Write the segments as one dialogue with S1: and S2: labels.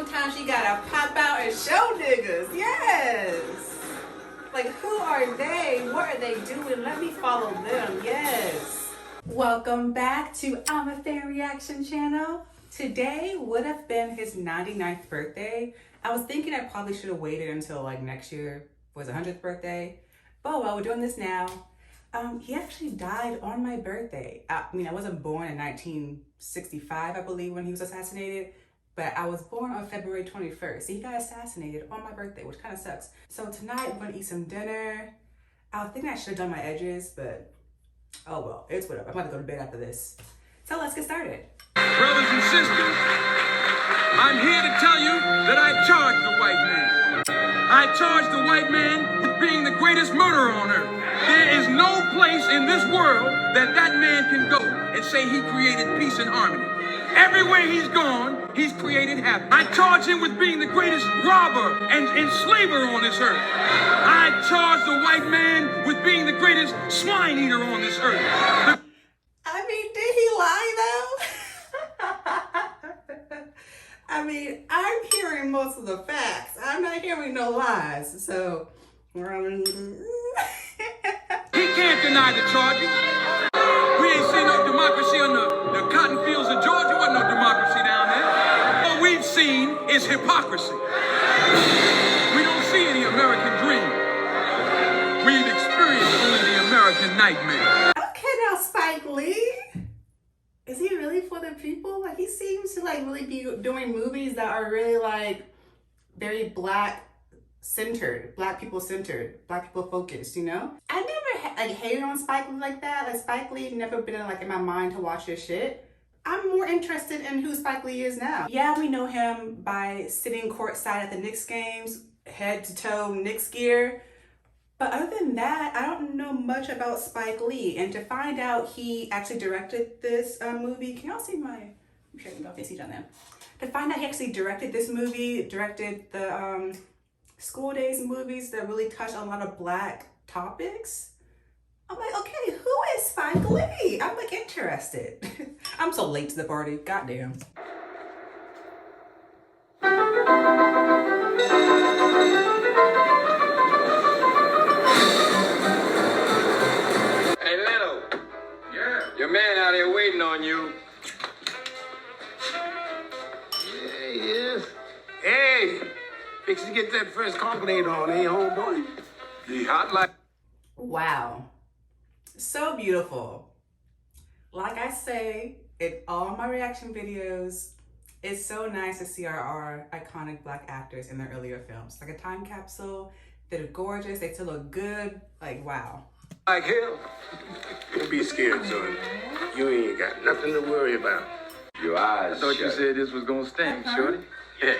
S1: sometimes you gotta pop out and show niggas. Yes. Like, who are they? What are they doing? Let me follow them. Yes. Welcome back to I'm a Fan Reaction channel. Today would have been his 99th birthday. I was thinking I probably should have waited until like next year for his 100th birthday. But while we're doing this now, he actually died on my birthday. I wasn't born in 1965, I believe, when he was assassinated. But I was born on February 21st. So he got assassinated on my birthday, which kind of sucks. So tonight we're gonna eat some dinner. I think I should have done my edges, but oh well, it's whatever. I'm about to go to bed after this. So let's get started.
S2: Brothers and sisters, I'm here to tell you that I charge the white man. I charge the white man with being the greatest murderer on earth. There is no place in this world that man can go and say he created peace and harmony. Everywhere he's gone, he's created happiness. I charge him with being the greatest robber and enslaver on this earth. I charge the white man with being the greatest swine eater on this earth.
S1: Did he lie though? I'm hearing most of the facts. I'm not hearing no lies. So
S2: He can't deny the charges. We ain't seen no democracy on the cotton fields of Georgia. Wasn't no democracy down there. All we've seen is hypocrisy. We don't see any American dream. We've experienced only the American nightmare.
S1: Okay, now Spike Lee, is he really for the people? Like, he seems to really be doing movies that are really very black centered, black people focused, you know? I never hated on Spike Lee like that. Like, Spike Lee never been in my mind to watch his shit. I'm more interested in who Spike Lee is now. Yeah, we know him by sitting courtside at the Knicks games, head to toe Knicks gear. But other than that, I don't know much about Spike Lee. And to find out he actually directed this movie, can y'all see my, I'm sure you can see it on there. To find out he actually directed this movie, directed the school days movies that really touch a lot of black topics. I'm like, okay, who is Spike Lee? I'm interested. I'm so late to the party, goddamn.
S3: Hey, Lindo.
S2: Yeah.
S3: Your man out here waiting on you.
S4: Yeah, he is. Hey, fix to get that first compliment on, hey, homeboy.
S2: The hot light.
S1: Wow. So beautiful. Like I say in all my reaction videos, it's so nice to see our iconic black actors in their earlier films. Like a time capsule. They're gorgeous. They still look good. Like, wow.
S2: Like hell.
S4: Don't be scared, son. You ain't got nothing to worry about.
S3: Your eyes
S2: I thought you
S3: shut.
S2: said this was gonna stink, shorty. Yeah.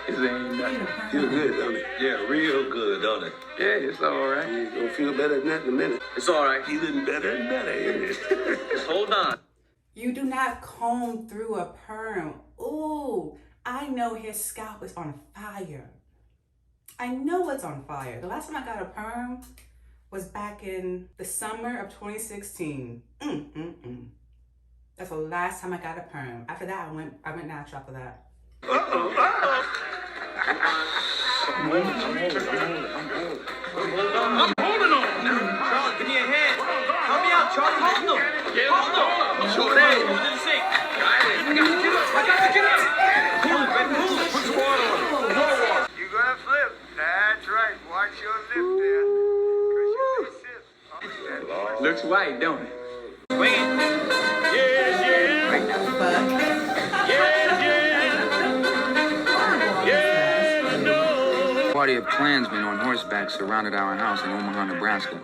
S2: This ain't nothing.
S4: Feel good, don't it?
S3: Yeah, real good, don't it?
S2: Yeah, it's all right.
S4: You're gonna feel better than that in a minute.
S3: It's all right.
S4: Feeling better and better, isn't it?
S3: Just hold on.
S1: You do not comb through a perm. Ooh, I know his scalp is on fire. I know it's on fire. The last time I got a perm was back in the summer of 2016. That's the last time I got a perm. After that, I went natural after that.
S2: I'm holding on.
S5: Charlie, give me a hand. Help me out, Charlie. Hold on. Hold on.
S2: Shorty.
S5: Hey, what did it say?
S2: I got to get up.
S5: Pull it, baby. Pull it.
S2: Put some water on. More water.
S6: You gonna flip? That's right. Watch your lip there. Cause you may sip.
S2: Looks white, don't it?
S5: Wait. Yeah.
S1: Right now, fuck.
S5: Yeah.
S7: A party of Klansmen on horseback surrounded our house in Omaha, Nebraska.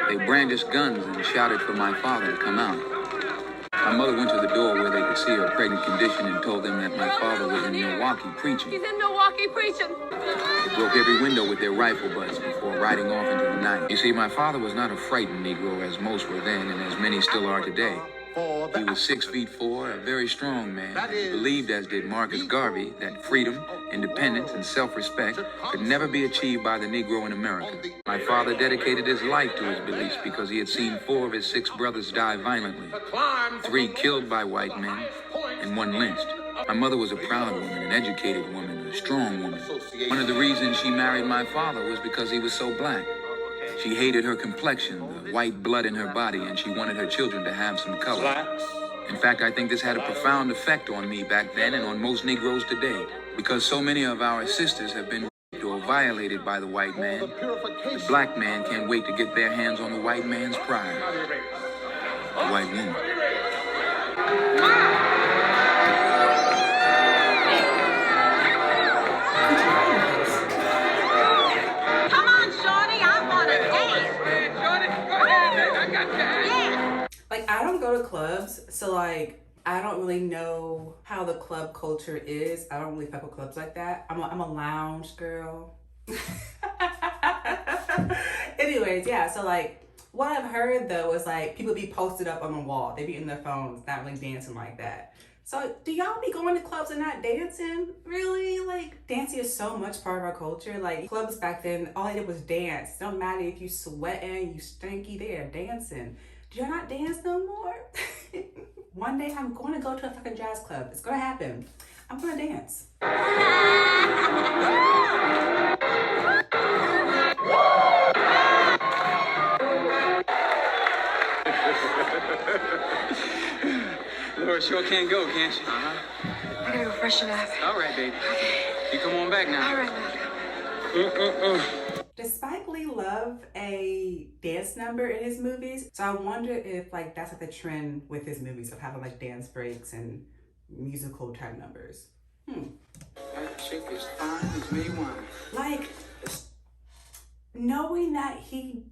S7: They brandished guns and shouted for my father to come out. My mother went to the door where they could see her pregnant condition and told them that my father was in Milwaukee preaching.
S8: He's in Milwaukee preaching.
S7: They broke every window with their rifle butts before riding off into the night. You see, my father was not a frightened Negro as most were then and as many still are today. He was 6'4", a very strong man, and believed, as did Marcus Garvey, that freedom, independence, and self-respect could never be achieved by the Negro in America. My father dedicated his life to his beliefs because he had seen 4 of his 6 brothers die violently, 3 killed by white men, and 1 lynched. My mother was a proud woman, an educated woman, a strong woman. One of the reasons she married my father was because he was so black. She hated her complexion, the white blood in her body, and she wanted her children to have some color. In fact, I think this had a profound effect on me back then and on most Negroes today, because so many of our sisters have been raped or violated by the white man. The black man can't wait to get their hands on the white man's pride, the white woman.
S8: Come on, Shorty, I want to dance.
S2: Shorty, go ahead, baby. I got time.
S8: Yeah.
S1: Like, I don't go to clubs, so like, I don't really know how the club culture is. I don't really fuck with clubs like that. I'm a lounge girl. Anyways, yeah, so like, what I've heard though is like, people be posted up on the wall. They be in their phones, not really dancing like that. So do y'all be going to clubs and not dancing? Really? Like, dancing is so much part of our culture. Like, clubs back then, all they did was dance. Don't matter if you sweating, you stinky, they are dancing. Do y'all not dance no more? One day I'm going to go to a fucking jazz club. It's gonna happen. I'm gonna dance.
S2: Laura sure can't go, can't she?
S8: I gotta go freshen up.
S2: All right, baby. You come on back now.
S8: All right,
S1: Does Spike Lee love a dance number in his movies? So I wonder if like that's like the trend with his movies of having like dance breaks and musical type numbers.
S7: That chick is fine as me wine.
S1: Like, knowing that he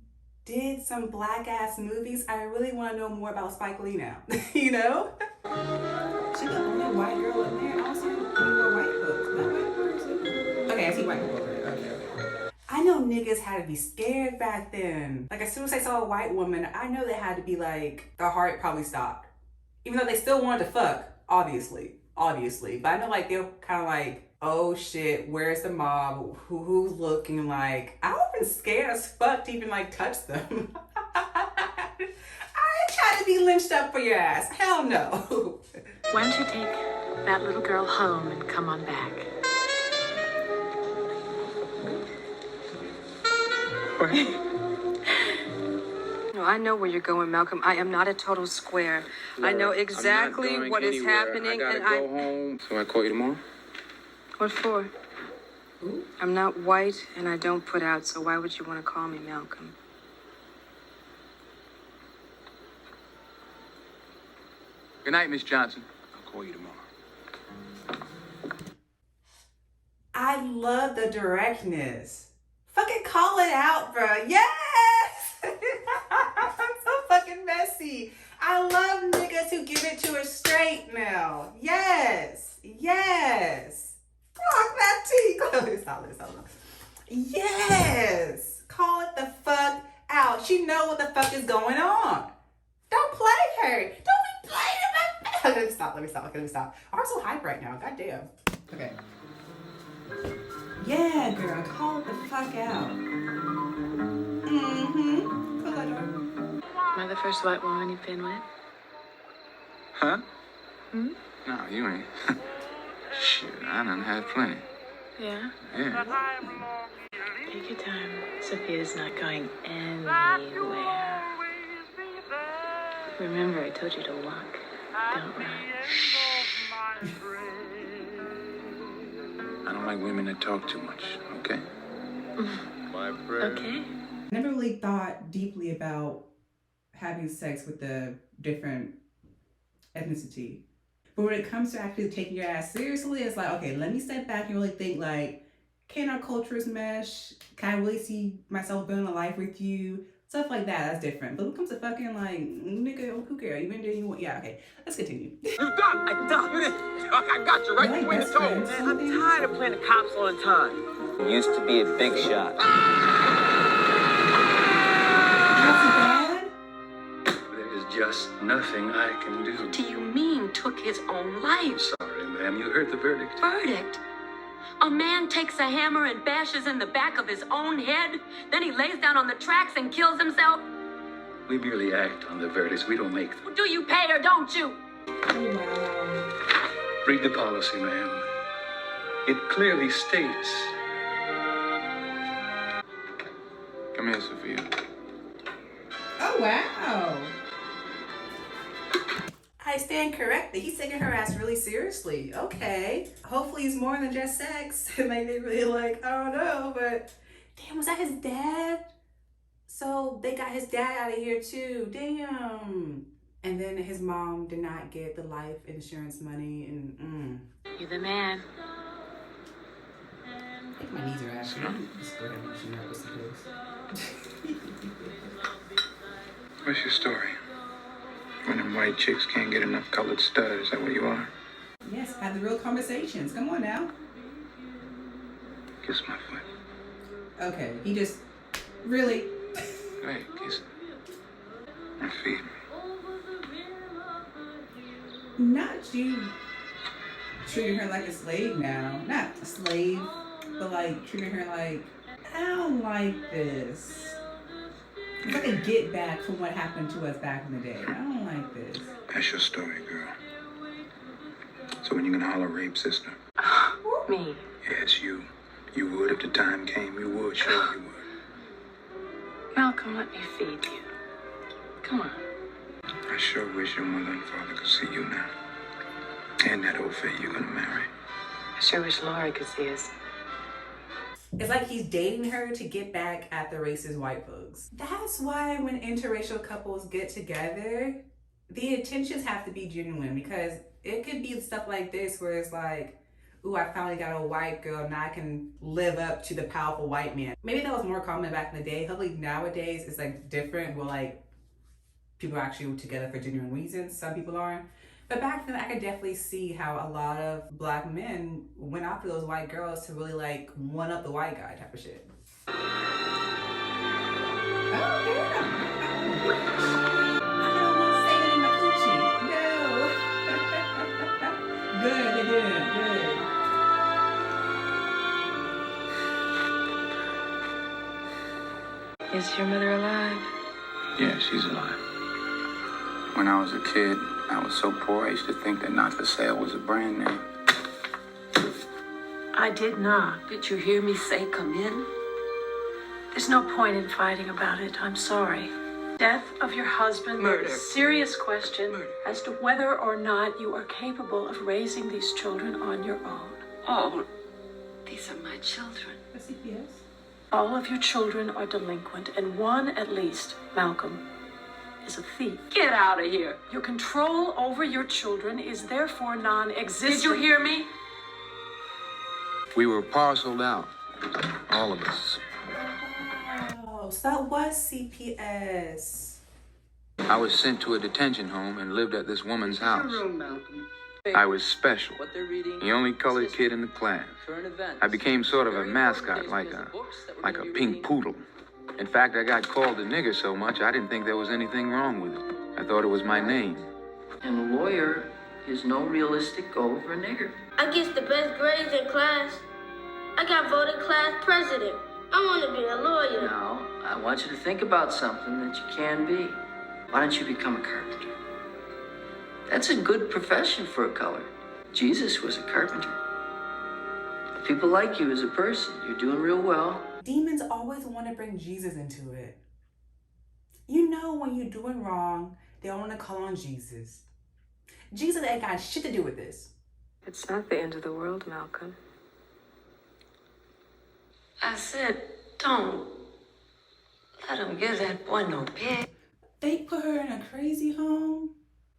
S1: did some black ass movies, I really want to know more about Spike Lee now. You know? She the only white girl in there. Also, you were white folks, not white person. Okay, I see white people. Okay. I know niggas had to be scared back then. Like, as soon as they saw a white woman, I know they had to be like, their heart probably stopped. Even though they still wanted to fuck, obviously. But I know like they're kind of like, oh shit, where's the mob? Who's looking? Like, I would've been scared as fuck to even like touch them. I ain't trying to be lynched up for your ass. Hell no.
S9: Why don't you take that little girl home and come on back?
S10: No, I know where you're going, Malcolm. I am not a total square. I know exactly what is happening,
S7: I gotta go home. So I call you tomorrow?
S10: What for? I'm not white and I don't put out, so why would you want to call me Malcolm?
S7: Good night, Miss Johnson. I'll call you tomorrow.
S1: I love the directness. Fucking call it out, bro. Yes! I'm so fucking messy. I love niggas who give it to us straight now. Yes. Fuck that tea. Let me stop. Yes. Call it the fuck out. She know what the fuck is going on. Don't play her. Don't be playing her. Let me stop. I'm so hyped right now. Goddamn. Okay. Yeah, girl. Call it the fuck out. Close that door.
S9: Am I the first white woman you've been with?
S7: Huh? No, you ain't. Shit, I done had plenty.
S9: Yeah?
S7: Yeah.
S9: Take your time. Sophia's not going anywhere. Remember, I told you to walk. Don't run.
S7: I don't like women that talk too much, okay?
S3: My friend.
S9: Okay.
S1: I never really thought deeply about having sex with a different ethnicity. But when it comes to actually taking your ass seriously, it's like, okay, let me step back and really think like, can our cultures mesh? Can I really see myself building a life with you? Stuff like that, that's different. But when it comes to fucking like, nigga, who cares? You been doing you want? Yeah, okay, let's continue.
S5: You done. I got you right
S1: Like
S5: between the
S1: best
S5: toes.
S1: friends.
S5: Man, I'm tired of playing the cops all the time.
S3: Used to be a big shot.
S6: There is just nothing I can do.
S8: What do you mean, took his own life?
S6: Sorry, ma'am, you heard the verdict.
S8: Verdict? A man takes a hammer and bashes in the back of his own head, then he lays down on the tracks and kills himself?
S6: We merely act on the verdicts. We don't make them.
S8: Do you pay or don't you?
S1: Oh, wow.
S2: Read the policy, ma'am. It clearly states.
S7: Come here, Sophia.
S1: Oh, wow. I stand corrected. He's taking her ass really seriously. Okay. Hopefully it's more than just sex. Like, they really like, I don't know, but damn, was that his dad? So they got his dad out of here too. Damn. And then his mom did not get the life insurance money and
S9: You're the man.
S1: I think my knees are actually. Just go ahead and mention that, I suppose.
S7: What's your story? When them white chicks can't get enough colored stud, is that what you are?
S1: Yes, have the real conversations. Come on now.
S7: Kiss my foot.
S1: Okay, he just really.
S7: Hey, kiss it. And feed me.
S1: Not you treating her like a slave now. Not a slave, but like treating her like, I don't like this. It's like a get back from what happened to us back in the day. I don't like this.
S7: That's your story, girl. So when you gonna holler rape, sister?
S9: Me.
S7: Yeah, it's you. You would if the time came. You would, sure you would.
S9: Malcolm, let me feed you. Come on.
S7: I sure wish your mother and father could see you now. And that old fate you're gonna marry.
S9: I sure wish Laura could see us.
S1: It's like he's dating her to get back at the racist white folks. That's why when interracial couples get together, the intentions have to be genuine, because it could be stuff like this where it's like, ooh, I finally got a white girl, now I can live up to the powerful white man. Maybe that was more common back in the day. Hopefully nowadays it's like different, where like people are actually together for genuine reasons. Some people aren't. But back then, I could definitely see how a lot of black men went after those white girls to really like one up the white guy type of shit. Oh, yeah. I don't want to say it in my coochie. No. Good, they did. Good.
S10: Is your mother alive?
S7: Yeah, she's alive. When I was a kid, I was so poor I used to think that Not for Sale was a brand name.
S9: I did not.
S8: Did you hear me say come in?
S9: There's no point in fighting about it. I'm sorry. Death of your husband.
S8: Murder.
S9: Is a serious question
S8: Murder.
S9: as to whether or not you are capable of raising these children on your own.
S8: Oh, these are my children.
S1: A CPS?
S9: All of your children are delinquent, and one at least, Malcolm, is a thief.
S8: Get out of here.
S9: Your control over your children is therefore non-existent.
S8: Did you hear me?
S7: We were parceled out, all of us.
S1: Oh, so that was CPS.
S7: I was sent to a detention home and lived at this woman's house.
S5: Malcolm.
S7: I was special,
S5: What they're reading.
S7: the only colored kid in the class.
S5: Current events.
S7: I became sort of a
S5: Very important
S7: mascot,
S5: days
S7: like
S5: because
S7: a
S5: the books that we're
S7: like
S5: gonna
S7: a
S5: be
S7: pink
S5: reading-
S7: poodle. In fact, I got called a nigger so much I didn't think there was anything wrong with it. I thought it was my name.
S5: And a lawyer is no realistic goal for a nigger.
S11: I get the best grades in class. I got voted class president. I want to be a lawyer.
S5: Now, I want you to think about something that you can be. Why don't you become a carpenter? That's a good profession for a color. Jesus was a carpenter. People like you as a person. You're doing real well.
S1: Demons always want to bring Jesus into it. You know when you're doing wrong, they want to call on Jesus. Jesus ain't got shit to do with this.
S10: It's not the end of the world, Malcolm.
S8: I said, don't let him give that boy no pig.
S1: They put her in a crazy home,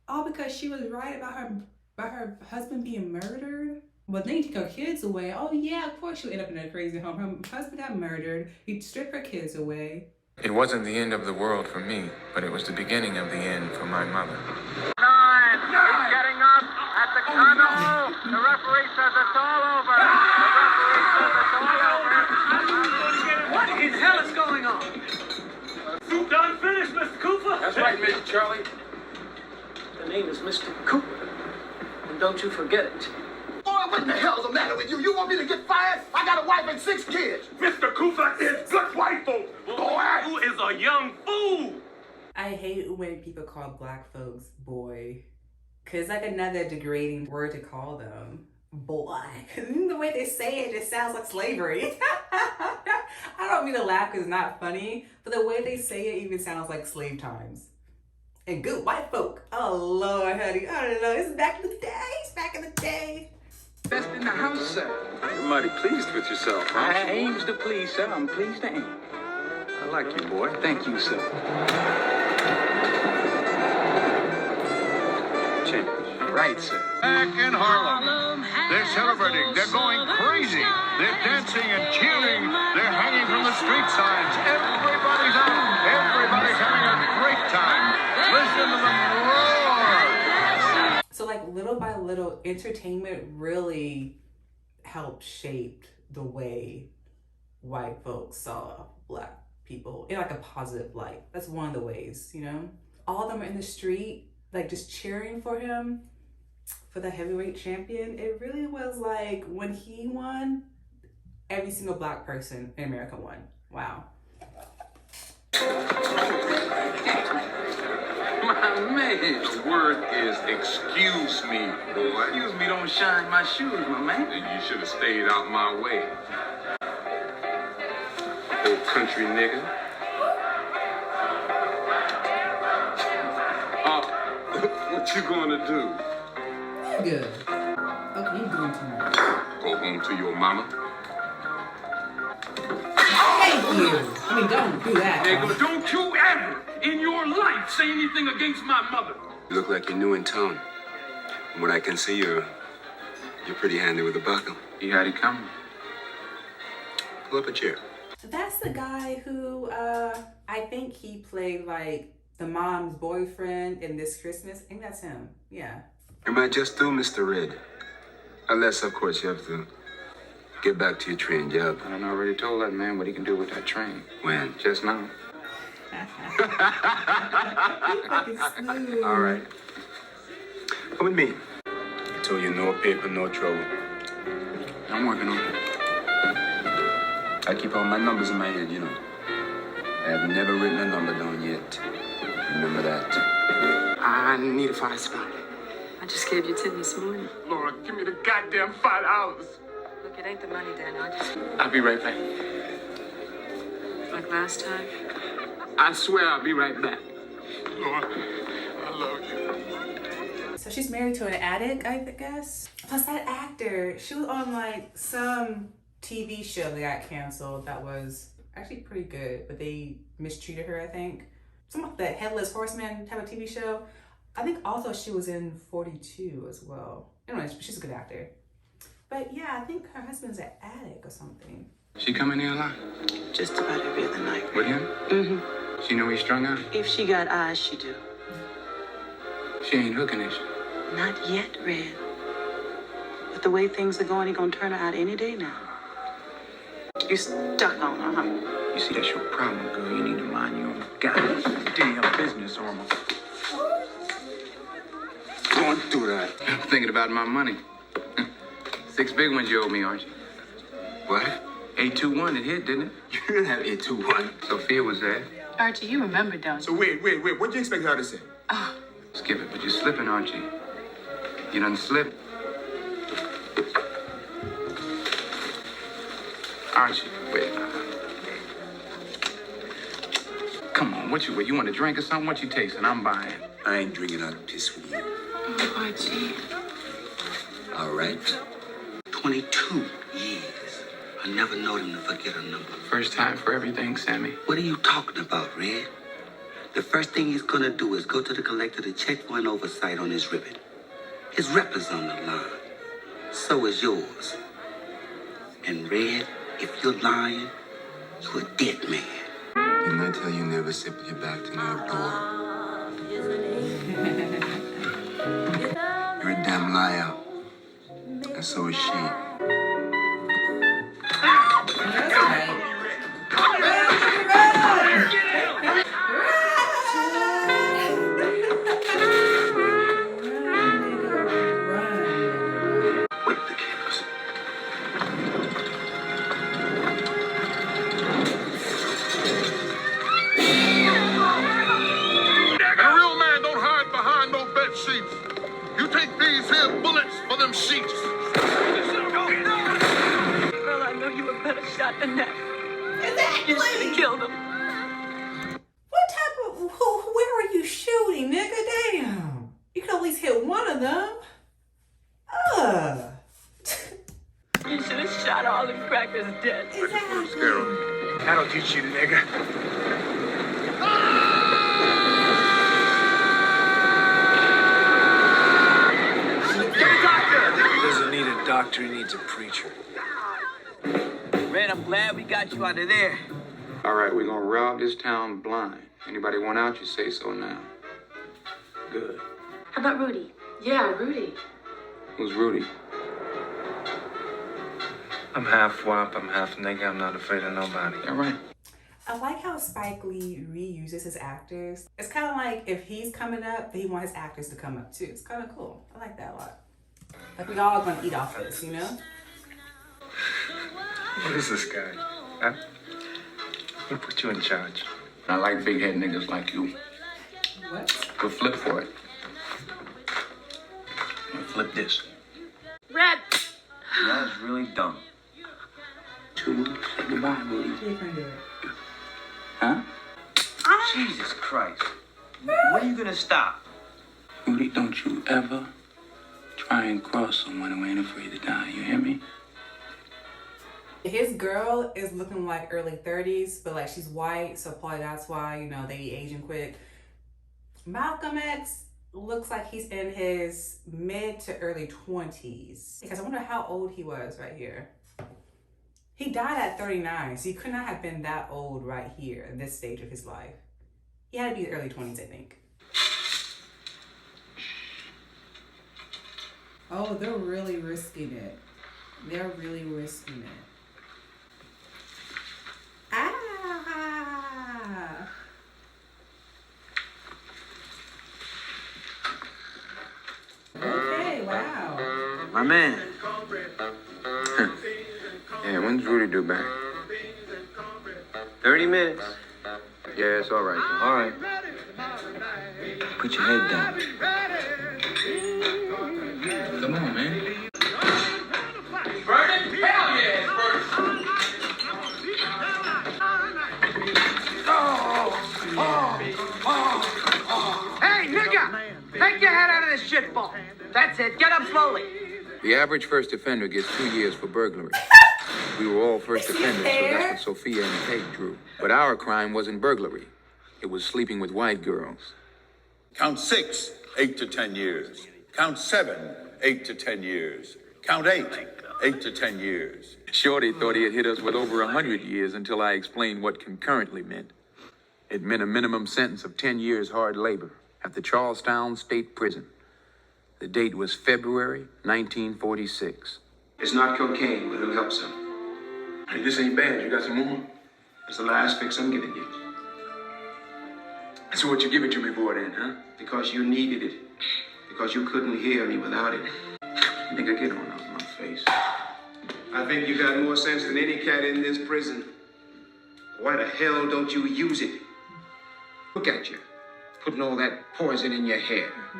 S1: all because she was right about her husband being murdered. Well, they took her kids away. Oh yeah, of course she'll end up in a crazy home. Her husband got murdered. He stripped her kids away.
S7: It wasn't the end of the world for me, but it was the beginning of the end for my mother.
S6: Time is getting up at the carnival. The referee says it's all over. The referee says it's all over.
S5: What in hell is going on? Soup done finished, Mr. Cooper.
S2: That's right, Mr. Charlie.
S5: The name is Mr. Cooper. And don't you forget it.
S4: Boy, what in the hell's the matter with you? You want me to get fired? I got a wife and 6 kids.
S6: Mr. Cooper is good white folk.
S5: Who is a young fool?
S1: I hate when people call black folks boy. Cause it's like another degrading word to call them. Black. The way they say it just sounds like slavery. I don't mean to laugh because it's not funny, but the way they say it even sounds like slave times. And good white folk. Oh Lord, honey. I don't know. It's back in the day. It's back in the day.
S7: Best in the house, sir.
S2: You're mighty pleased with yourself, huh?
S7: I aims to please, sir. I'm pleased to aim.
S2: I like you, boy.
S7: Thank you, sir.
S2: Change.
S7: Right, sir.
S6: Back in Harlem, they're celebrating, they're going crazy, they're dancing and cheering, they're hanging from the street signs. Everybody's out, everybody's having a great time. Listen to them roar.
S1: So like little by little, entertainment really helped shape the way white folks saw black people in like a positive light. That's one of the ways, you know? All of them are in the street, like just cheering for him, for the heavyweight champion. It really was like when he won, every single black person in America won. Wow.
S7: My man.
S2: The word is excuse me, boy.
S7: Excuse me, don't shine my shoes, my man.
S2: You should have stayed out my way. Old country nigga. What you gonna do?
S1: Good. Okay, you're doing too much.
S2: Go home to your mama?
S1: Thank you. I mean, don't do that.
S2: Nigga, don't you ever in your life say anything against my mother.
S12: You look like you're new in town. From what I can see, you're pretty handy with a buckle.
S7: You got it coming.
S12: Pull up a chair.
S1: That's the guy who, I think he played like the mom's boyfriend in This Christmas. I think that's him. Yeah.
S12: You might just do, Mr. Red. Unless, of course, you have to get back to your train job.
S7: I done already told that man what he can do with that train.
S12: When?
S7: Just now.
S12: All right. Come with me. I told you no paper, no trouble.
S7: I'm working on it.
S12: I keep all my numbers in my head, you know. I have never written a number down yet. Remember that.
S4: I need a 5 spot.
S10: I just gave you 10 this morning.
S4: Lord, give me the goddamn $5.
S10: Look, it ain't the money, Daniel. I just...
S4: I'll be right back.
S10: Like last time?
S4: I swear I'll be right back. Lord, I love you.
S1: So she's married to an addict, I guess. Plus that actor, she was on like some TV show that got canceled that was actually pretty good, but they mistreated her, I think. Some of the Headless Horseman type of TV show. I think also she was in 42 as well. Anyways, she's a good actor. But yeah, I think her husband's an addict or something.
S7: She come in here a lot?
S13: Just about every other night.
S7: With him?
S13: Mm-hmm.
S7: She know he's strung out?
S13: If she got eyes, she do.
S7: She ain't hooking, is she?
S13: Not yet, Red. But the way things are going, he gonna turn her out any day now. You stuck on her, huh?
S7: You see, that's your problem, girl. You need to mind your own goddamn business, Orma.
S12: Don't do that.
S7: I'm thinking about my money. 6 big ones you owe me, aren't you?
S12: What?
S7: 821, it hit, didn't it?
S12: You didn't have 821.
S7: Sophia was there.
S9: Archie, you remember, don't you?
S12: So wait. What do you expect her to say?
S9: Oh.
S7: Skip it, but you're slipping, aren't you? You done slipped. Archie, wait. Come on, what you want a drink or something? What you tasting? I'm buying.
S12: I ain't drinking out of piss with you.
S9: Oh, Archie.
S12: All right.
S13: 22 years. I never know him to forget a number.
S7: First time for everything, Sammy.
S13: What are you talking about, Red? The first thing he's gonna do is go to the collector to check for an oversight on his ribbon. His rep is on the line. So is yours. And Red, if you're lying, you're a dead man.
S12: Didn't I tell you never sit with your back to no door? You're a damn liar. And so is she.
S6: And a real man don't hide behind no bed sheets. You
S8: better shot than that.
S1: Exactly.
S8: You should have killed him.
S1: What type of, where were you shooting, nigga? Damn. You could at least hit one of them.
S8: You should have shot all the crackers dead.
S1: Exactly.
S4: That'll teach you, nigga.
S14: He doesn't need a doctor, he needs a preacher.
S5: Red, I'm glad we got you out of there.
S7: All right, we're gonna rob this town blind. Anybody want out, you say so now. Good.
S9: How about Rudy? Yeah, Rudy.
S7: Who's Rudy?
S14: I'm half wop, I'm half nigga, I'm not afraid of nobody.
S7: All right.
S1: I like how Spike Lee reuses his actors. It's kind of like if he's coming up, then he wants his actors to come up too. It's kind of cool. I like that a lot. Like we all gonna eat off this, you know?
S14: What is this guy? Huh? Who put you in charge?
S7: I like big head niggas like you.
S1: What?
S7: Go flip for it. Flip this.
S8: Red!
S5: That's really dumb.
S7: Two. Say goodbye, Rudy. Huh?
S5: Jesus Christ. When are you gonna stop?
S7: Rudy, don't you ever try and cross someone who ain't afraid to die. You hear me?
S1: His girl is looking like early 30s, but like she's white, so probably that's why, you know, they be aging quick. Malcolm X looks like he's in his mid to early 20s. Because I wonder how old he was right here. He died at 39, so he could not have been that old right here in this stage of his life. He had to be the early 20s, I think. Oh, they're really risking it. They're really risking it. Ah! Okay, wow.
S5: My man.
S7: Yeah, when's Rudy due back?
S5: 30 minutes.
S7: Yeah, it's all right.
S5: All right. Put your head down.
S7: Come on, man.
S2: Burning? Hell yeah, it's burning.
S4: Hey, nigga! Take your head out of this shit ball. That's it. Get up slowly.
S7: The average first offender gets 2 years for burglary. We were all first offenders, so that's what Sophia and Kate drew. But our crime wasn't burglary. It was sleeping with white girls.
S6: Count 6, 8 to 10 years. Count 7, 8 to 10 years. Count 8, 8 to 10 years.
S7: Shorty thought he had hit us with over 100 years until I explained what concurrently meant. It meant a minimum sentence of 10 years hard labor at the Charlestown State Prison. The date was February 1946.
S12: It's not cocaine, but it'll help some.
S7: Hey, this ain't bad. You got some more?
S12: It's the last fix I'm giving you.
S7: So what you give it to me for then, huh?
S12: Because you needed it. Because you couldn't hear me without it.
S7: Nigga, get on out of my face.
S12: I think you got more sense than any cat in this prison. Why the hell don't you use it? Look at you, putting all that poison in your hair.
S7: I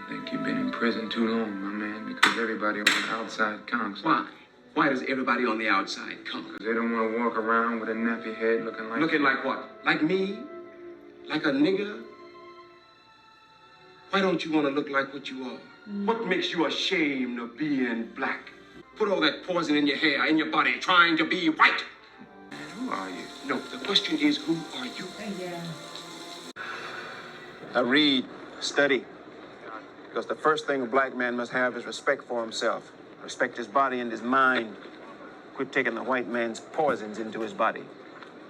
S7: think you've been in prison too long, my man, because everybody on the outside counts.
S12: Why? Why does everybody on the outside come?
S7: Because they don't want to walk around with a nappy head looking like...
S12: Looking like what? Like me? Like a nigger? Why don't you want to look like what you are? What makes you ashamed of being black? Put all that poison in your hair, in your body, trying to be white.
S7: Man, who are you?
S12: No, the question is, who are you?
S1: Yeah.
S15: I read, study. Because the first thing a black man must have is respect for himself. Respect his body and his mind. Quit taking the white man's poisons into his body.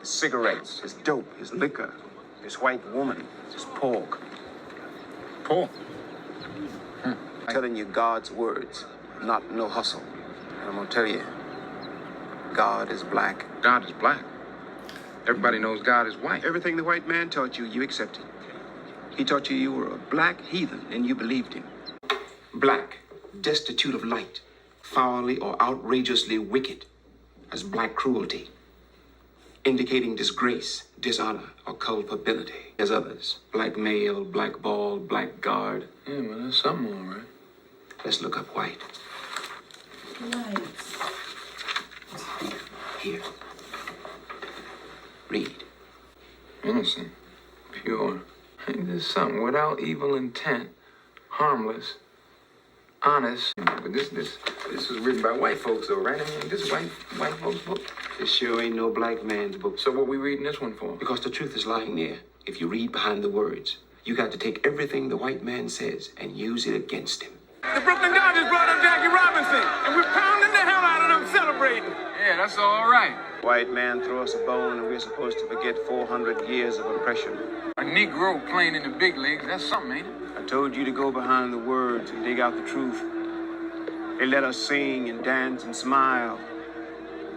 S15: His cigarettes, his dope, his liquor, his white woman, his pork.
S7: Pork?
S15: I'm telling you God's words, not no hustle. And I'm gonna tell you, God is black.
S7: God is black. Everybody knows God is white.
S15: Everything the white man taught you, you accepted. He taught you were a black heathen, and you believed him.
S12: Black, destitute of light, foully or outrageously wicked, as black cruelty, indicating disgrace, dishonor, or culpability. As others, black male, black bald, black guard.
S7: Yeah, well, there's something all right.
S12: Let's look up white.
S1: Lights.
S7: innocent, pure. There's something without evil intent, harmless, honest. But this was written by white folks, though, right? I mean, this is white folks' book.
S12: This sure ain't no black man's book.
S7: So what we reading this one for?
S12: Because the truth is lying there. If you read behind the words, you got to take everything the white man says and use it against him.
S2: The Brooklyn Dodgers brought up Jackie Robinson, and we're pounding the hell out of them celebrating. Yeah, that's all right.
S15: White man throw us a bone and we're supposed to forget 400 years of oppression.
S7: A Negro playing in the big leagues, that's something, ain't it?
S15: I told you to go behind the words and dig out the truth. They let us sing and dance and smile.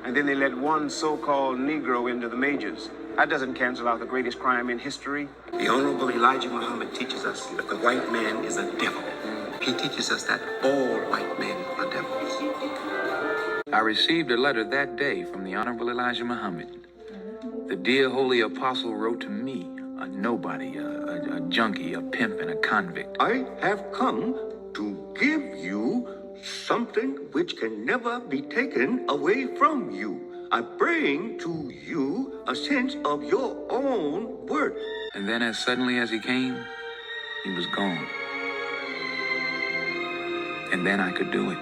S15: And then they let one so-called Negro into the majors. That doesn't cancel out the greatest crime in history.
S12: The Honorable Elijah Muhammad teaches us that the white man is a devil. He teaches us that all white men are devils.
S7: I received a letter that day from the Honorable Elijah Muhammad. The dear holy apostle wrote to me, a nobody, a junkie, a pimp, and a convict.
S16: I have come to give you something which can never be taken away from you. I bring to you a sense of your own worth.
S7: And then as suddenly as he came, he was gone. And then I could do it.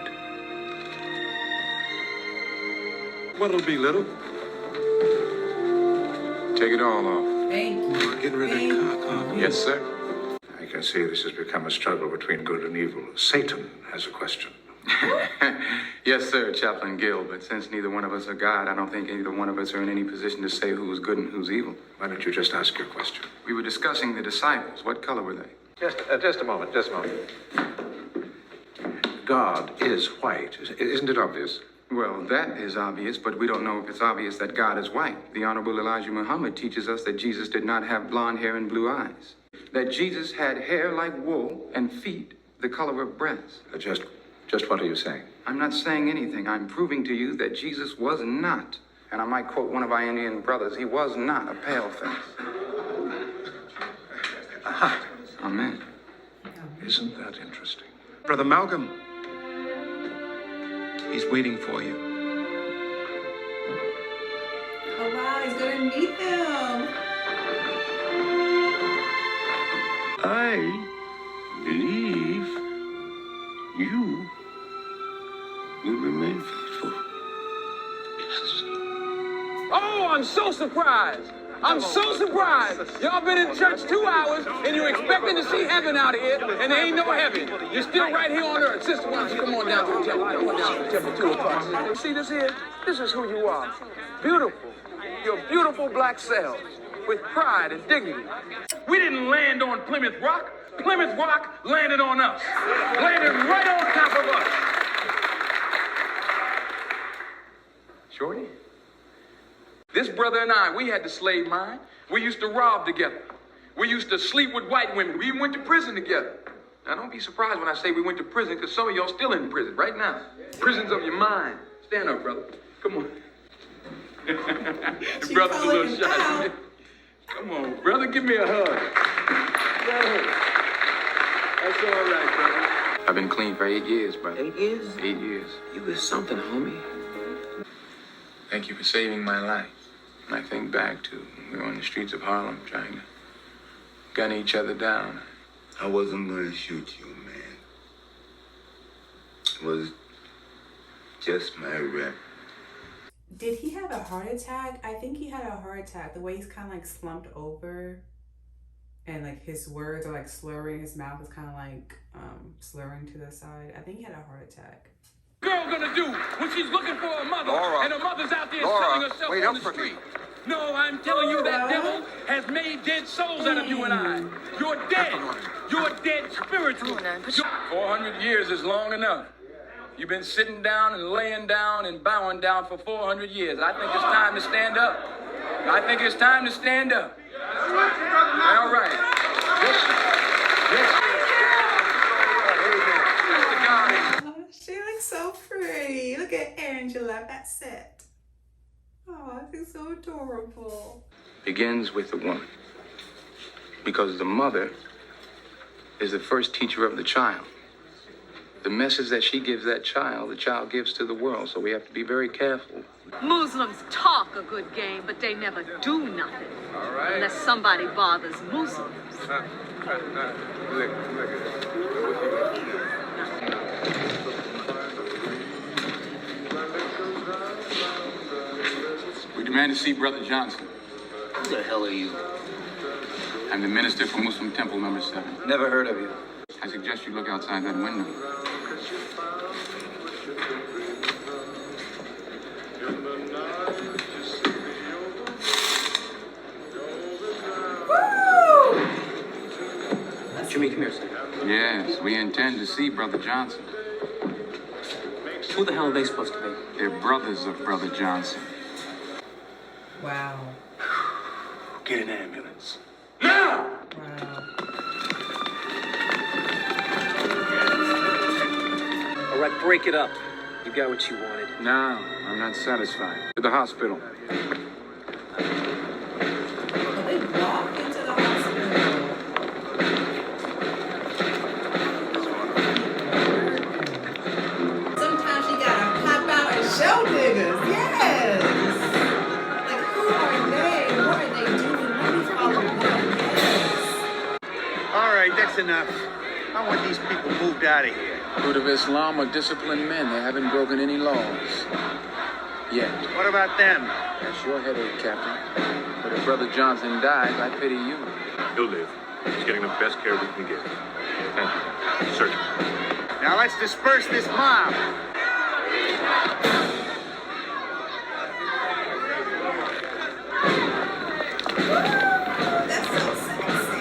S6: What'll be, little?
S7: Take it all off.
S1: Thank you.
S6: We're getting ready to cock off.
S7: Yes, sir.
S6: I can see this has become a struggle between good and evil. Satan has a question.
S17: Yes, sir, Chaplain Gill, but since neither one of us are God, I don't think either one of us are in any position to say who's good and who's evil.
S6: Why don't you just ask your question?
S17: We were discussing the disciples. What color were they?
S6: Just a moment. God is white. Isn't it obvious?
S17: Well, that is obvious, but we don't know if it's obvious that God is white. The Honorable Elijah Muhammad teaches us that Jesus did not have blonde hair and blue eyes. That Jesus had hair like wool and feet the color of breast.
S6: Just what are you saying?
S17: I'm not saying anything. I'm proving to you that Jesus was not, and I might quote one of our Indian brothers, he was not a paleface.
S6: Aha.
S17: Amen.
S6: Isn't that interesting?
S12: Brother Malcolm, he's waiting for you.
S1: Oh wow, he's gonna meet him.
S16: I believe you will remain faithful. Yes.
S2: Oh, I'm so surprised. I'm so surprised. Y'all been in church 2 hours and you're expecting to see heaven out here, and there ain't no heaven. You're still right here on earth. Sister, why don't you come on down to the temple? Come on down to the temple 2 o'clock. See this here? This is who you are. Beautiful. You're beautiful black selves with pride and dignity. We didn't land on Plymouth Rock. Plymouth Rock landed on us. Landed right on top of us. Shorty? This brother and I, we had the slave mind. We used to rob together. We used to sleep with white women. We even went to prison together. Now, don't be surprised when I say we went to prison, because some of y'all still in prison right now. Prisons of your mind. Stand up, brother. Come on. The brother's a little shy. Come on, brother, give me a hug. That's all right, brother.
S7: I've been clean for 8 years, brother.
S12: 8 years?
S7: 8 years.
S12: You was something, homie.
S7: Thank you for saving my life. And I think back to when we were on the streets of Harlem trying to gun each other down.
S16: I wasn't going to shoot you, man. It was just my rep.
S1: Did he have a heart attack? I think he had a heart attack. The way he's kind of like slumped over and like his words are like slurring. His mouth is kind of like slurring to the side. I think he had a heart attack.
S2: Girl gonna do when she's looking for a mother, and her mother's out there selling herself on the street. No, I'm telling you, that devil has made dead souls out of you and I. You're dead. You're dead spiritually. 400 years is long enough. You've been sitting down and laying down and bowing down for 400 years. I think it's time to stand up. I think it's time to stand up. All right.
S1: She looks so pretty. Look at Angela Bassett. Oh, she's so adorable.
S17: Begins with the woman. Because the mother is the first teacher of the child. The message that she gives that child, the child gives to the world. So we have to be very careful.
S8: Muslims talk a good game, but they never do nothing.
S17: All right.
S10: Unless somebody bothers Muslims.
S17: Look. We demand to see Brother Johnson.
S3: Who the hell are you?
S17: I'm the minister for Muslim Temple number 7.
S3: Never heard of you.
S17: I suggest you look outside that window.
S3: Jimmy, come here a second.
S17: Yes, we intend to see Brother Johnson.
S3: Who the hell are they supposed to be?
S17: They're brothers of Brother Johnson.
S1: Wow.
S6: Get an ambulance.
S1: Wow.
S3: All right, break it up. You got what you wanted.
S17: No, I'm not satisfied. To the hospital.
S1: They walk into the hospital. Sometimes you gotta pop out and show niggas. Yes. Like, who are they? What are they doing? Let me follow them. Yes.
S6: All right, that's enough. I want these people moved out of here.
S7: Fruit of Islam are disciplined men. They haven't broken any laws. Yet.
S6: What about them?
S7: That's your headache, Captain. But if Brother Johnson dies, I pity you.
S6: He'll live. He's getting the best care we can give. Thank you. Search him. Now let's disperse this mob.
S1: That's so sexy.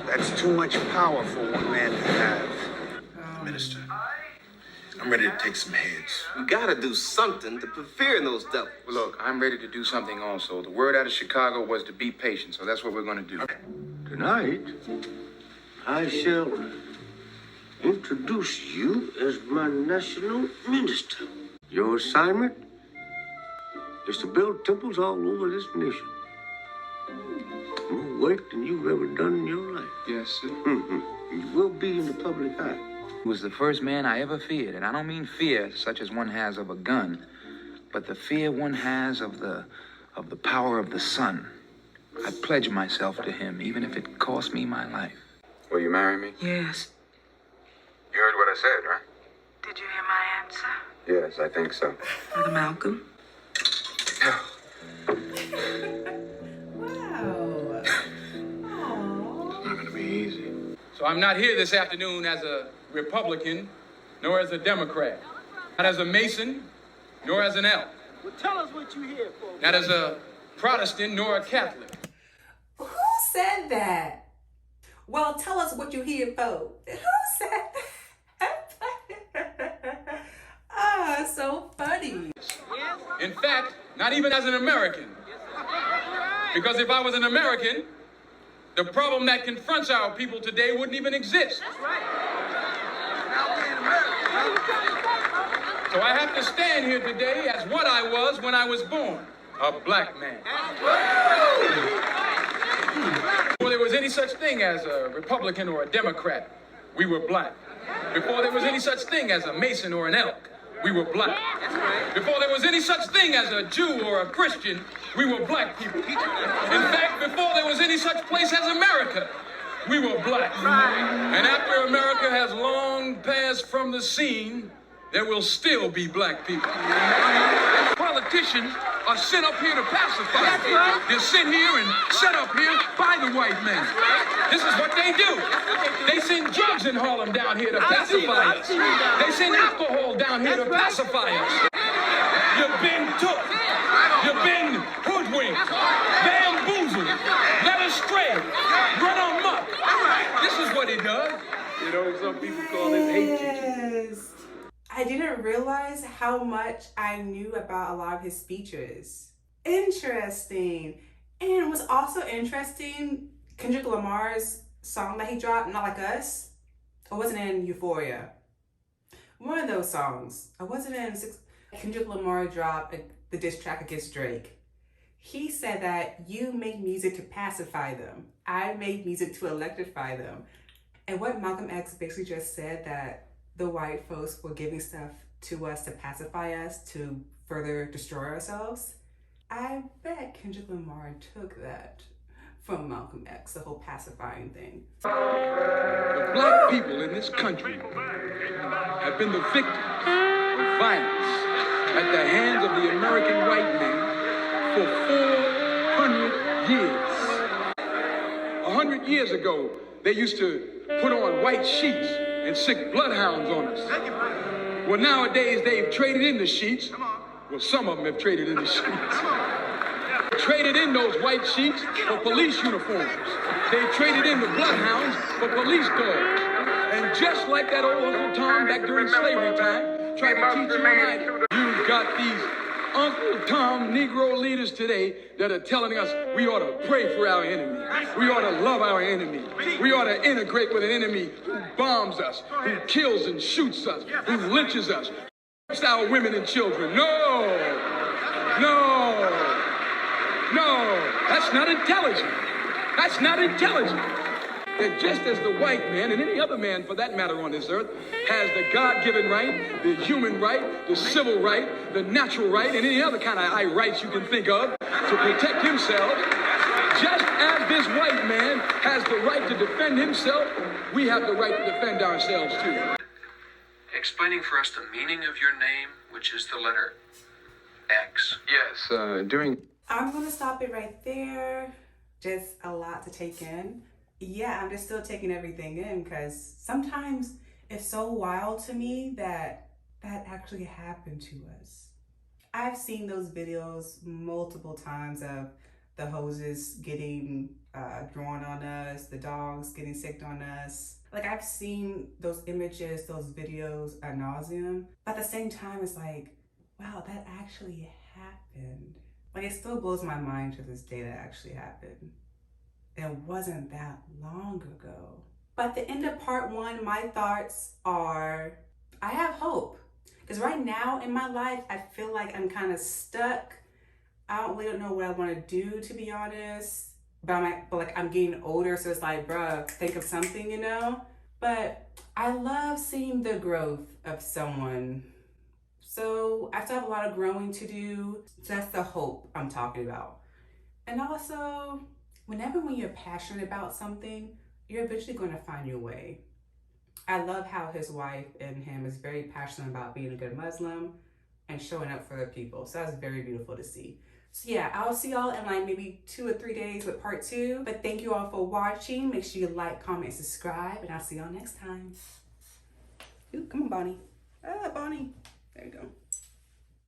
S6: That's too much power for one man to have.
S4: Minister, I'm ready to take some heads.
S18: We gotta do something to put fear in those devils.
S17: Well, look, I'm ready to do something also. The word out of Chicago was to be patient, so that's what we're going to do.
S16: Tonight, I shall introduce you as my national minister. Your assignment is to build temples all over this nation. More work than you've ever done in your life.
S17: Yes, sir.
S16: You will be in the public eye.
S7: He was the first man I ever feared, and I don't mean fear such as one has of a gun, but the fear one has of the power of the sun. I pledge myself to him, even if it cost me my life.
S17: Will you marry me?
S10: Yes.
S17: You heard what I said, right?
S10: Did you hear my answer?
S17: Yes, I think so.
S10: Brother Malcolm?
S1: Wow.
S17: It's not going to be easy. So I'm not here this afternoon as a Republican, nor as a Democrat. Not as a Mason, nor as an elk.
S4: Well, tell us what you're here for.
S17: Not as a Protestant, nor a Catholic.
S1: Who said that? Well, tell us what you're here for. Who said that? Ah, so funny.
S17: In fact, not even as an American. Because if I was an American, the problem that confronts our people today wouldn't even exist.
S4: That's right.
S17: So I have to stand here today as what I was when I was born, a black man. Before there was any such thing as a Republican or a Democrat, we were black. Before there was any such thing as a Mason or an elk, we were black. Before there was any such thing as a Jew or a Christian, we were black people. In fact, before there was any such place as America, we were black. And after America has long passed from the scene, there will still be black people. Politicians are sent up here to pacify us. They're sent here and set up here by the white man. This is what they do. They send drugs in Harlem down here to pacify us. They send alcohol down here to pacify us. You've been took. You've been hoodwinked, bamboozled, led astray, run amok. This is what he does. You know, some people call this hate teaching.
S1: I didn't realize how much I knew about a lot of his speeches. Interesting. And what's also interesting, Kendrick Lamar's song that he dropped, Not Like Us, it wasn't in Euphoria. One of those songs. It wasn't in Kendrick Lamar dropped the diss track against Drake. He said that you make music to pacify them. I make music to electrify them. And what Malcolm X basically just said, that the white folks were giving stuff to us to pacify us, to further destroy ourselves. I bet Kendrick Lamar took that from Malcolm X, the whole pacifying thing.
S2: The black people in this country have been the victims of violence at the hands of the American white man for 400 years. 100 years ago, they used to put on white sheets and sick bloodhounds on us. Well, nowadays, they've traded in the sheets. Well, some of them have traded in the sheets. Traded in those white sheets for police uniforms. They traded in the bloodhounds for police dogs. And just like that old Uncle Tom back during slavery time tried to teach you and I, you've got these Uncle Tom Negro leaders today that are telling us we ought to pray for our enemy. We ought to love our enemy. We ought to integrate with an enemy who bombs us, who kills and shoots us, who lynches us, rapes our women and children. No, that's not intelligent. That's not intelligent. That just as the white man, and any other man for that matter on this earth, has the God-given right, the human right, the civil right, the natural right, and any other kind of rights you can think of to protect himself, just as this white man has the right to defend himself, we have the right to defend ourselves too.
S7: Explaining for us the meaning of your name, which is the letter X.
S17: Yes, during...
S1: I'm gonna stop it right there. Just a lot to take in. Yeah, I'm just still taking everything in because sometimes it's so wild to me that that actually happened to us. I've seen those videos multiple times of the hoses getting drawn on us, the dogs getting sicked on us. Like, I've seen those images, those videos ad nauseum. But at the same time, it's like, wow, that actually happened. Like, it still blows my mind to this day that actually happened. It wasn't that long ago. But at the end of part one, my thoughts are, I have hope. Because right now in my life, I feel like I'm kind of stuck. I don't really know what I want to do, to be honest. But I'm getting older, so it's like, bruh, think of something, you know? But I love seeing the growth of someone. So I still have a lot of growing to do. So that's the hope I'm talking about. And also, when you're passionate about something, you're eventually going to find your way. I love how his wife and him is very passionate about being a good Muslim and showing up for their people. So that's very beautiful to see. So yeah, I'll see y'all in like maybe 2 or 3 days with part 2. But thank you all for watching. Make sure you like, comment, subscribe, and I'll see y'all next time. Ooh, come on, Bonnie. Ah, Bonnie. There you go.